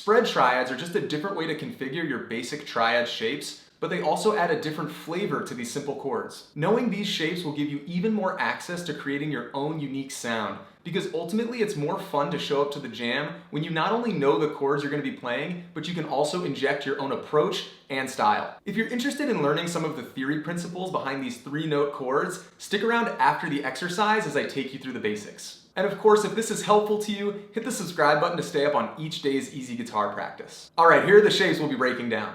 Spread triads are just a different way to configure your basic triad shapes, but they also add a different flavor to these simple chords. Knowing these shapes will give you even more access to creating your own unique sound, because ultimately it's more fun to show up to the jam when you not only know the chords you're going to be playing, but you can also inject your own approach and style. If you're interested in learning some of the theory principles behind these 3-note chords, stick around after the exercise as I take you through the basics. And of course, if this is helpful to you, hit the subscribe button to stay up on each day's easy guitar practice. All right, here are the shapes we'll be breaking down.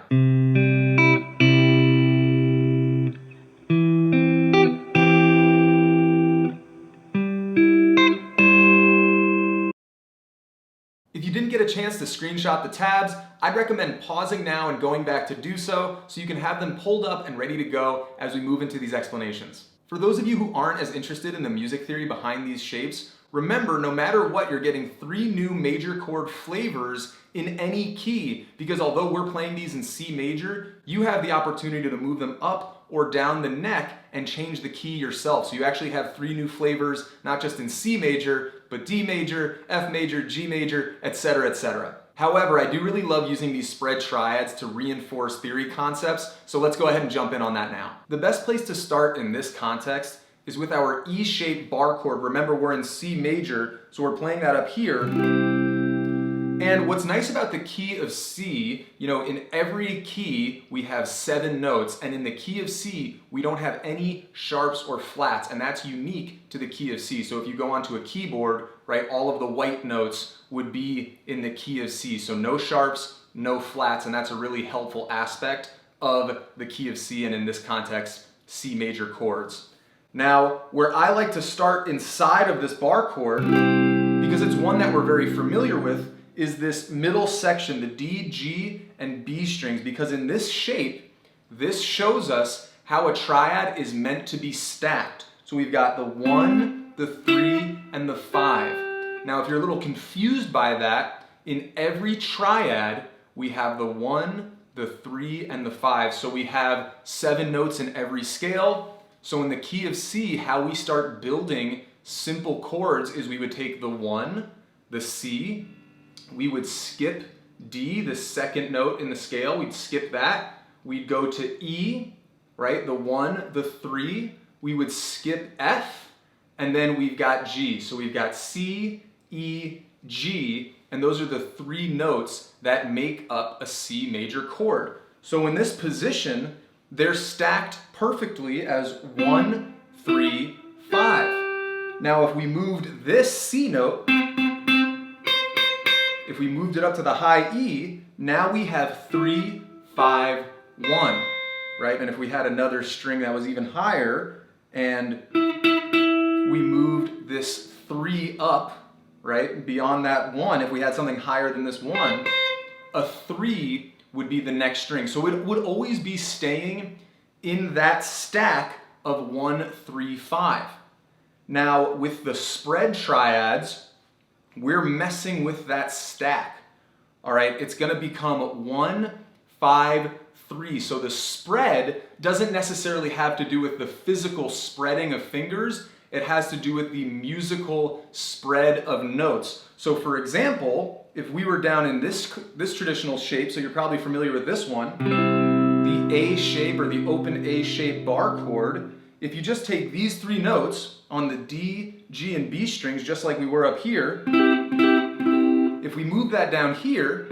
If you didn't get a chance to screenshot the tabs, I'd recommend pausing now and going back to do so you can have them pulled up and ready to go as we move into these explanations. For those of you who aren't as interested in the music theory behind these shapes, remember, no matter what, you're getting 3 new major chord flavors in any key, because although we're playing these in C major, you have the opportunity to move them up or down the neck and change the key yourself. So you actually have 3 new flavors, not just in C major, but D major, F major, G major, etc., etc. However, I do really love using these spread triads to reinforce theory concepts, so let's go ahead and jump in on that now. The best place to start in this context is with our E-shaped bar chord. Remember, we're in C major, so we're playing that up here. And what's nice about the key of C, in every key we have 7 notes, and in the key of C we don't have any sharps or flats, and that's unique to the key of C. So if you go onto a keyboard, right, all of the white notes would be in the key of C. So no sharps, no flats, and that's a really helpful aspect of the key of C, and in this context, C major chords. Now, where I like to start inside of this bar chord, because it's one that we're very familiar with, is this middle section, the D, G, and B strings, because in this shape, this shows us how a triad is meant to be stacked. So we've got the 1, the 3, and the 5. Now, if you're a little confused by that, in every triad, we have the 1, the 3, and the 5. So we have 7 notes in every scale. So in the key of C, how we start building simple chords is we would take the 1, the C, we would skip D, the second note in the scale, we'd skip that. We'd go to E, right, the 1, the 3, we would skip F, and then we've got G. So we've got C, E, G, and those are the 3 notes that make up a C major chord. So in this position, they're stacked perfectly as 1, 3, 5. Now if we moved this C note, if we moved it up to the high E, now we have 3, 5, 1, right? And if we had another string that was even higher and we moved this 3 up, right, beyond that 1, if we had something higher than this 1, a 3 would be the next string. So it would always be staying in that stack of 1, 3, 5. Now with the spread triads, we're messing with that stack. All right, it's gonna become 1, 5, 3. So the spread doesn't necessarily have to do with the physical spreading of fingers. It has to do with the musical spread of notes. So for example, if we were down in this traditional shape, so you're probably familiar with this one, the A shape or the open A shape bar chord, if you just take these 3 notes on the D, G, and B strings, just like we were up here, if we move that down here,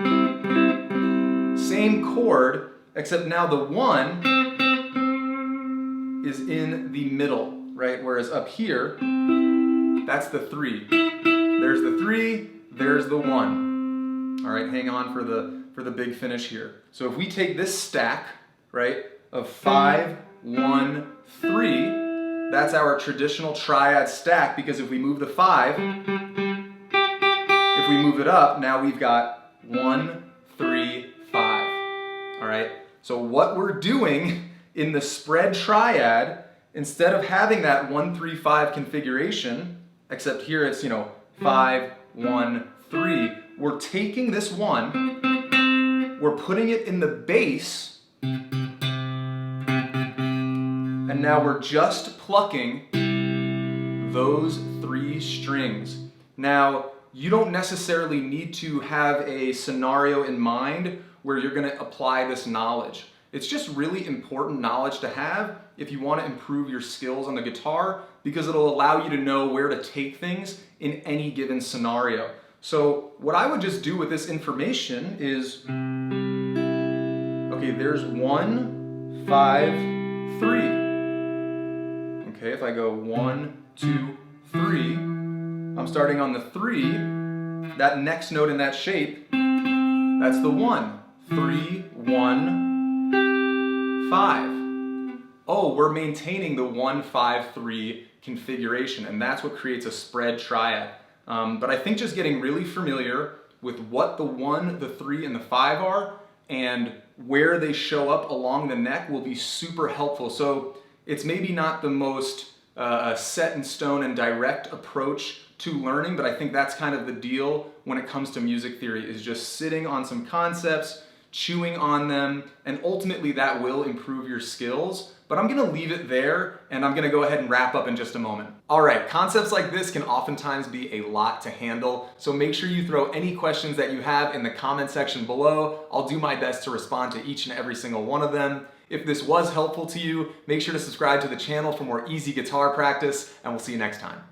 same chord, except now the 1 is in the middle, right? Whereas up here, that's the 3. There's the 3, there's the 1. All right, hang on for the big finish here. So if we take this stack, right, of 5, 1, 3, that's our traditional triad stack, because if we move the 5, if we move it up, now we've got 1, 3, 5. All right, so what we're doing in the spread triad, instead of having that 1, 3, 5 configuration, except here it's, 5, 1, 3, we're taking this 1, we're putting it in the bass, and now we're just plucking those 3 strings. Now, you don't necessarily need to have a scenario in mind where you're going to apply this knowledge. It's just really important knowledge to have if you want to improve your skills on the guitar, because it'll allow you to know where to take things in any given scenario. So what I would just do with this information is, okay, there's 1, 5, 3. Okay, if I go 1, 2, 3, I'm starting on the 3. That next note in that shape, that's the 1. 3, 1, 5. Oh, we're maintaining the 1, 5, 3 configuration, and that's what creates a spread triad. But I think just getting really familiar with what the 1, the 3, and the 5 are, and where they show up along the neck will be super helpful. So it's maybe not the most set in stone and direct approach to learning, but I think that's kind of the deal when it comes to music theory, is just sitting on some concepts, chewing on them, and ultimately that will improve your skills. But I'm gonna leave it there, and I'm gonna go ahead and wrap up in just a moment. All right, concepts like this can oftentimes be a lot to handle, so make sure you throw any questions that you have in the comment section below. I'll do my best to respond to each and every single one of them. If this was helpful to you, make sure to subscribe to the channel for more easy guitar practice, and we'll see you next time.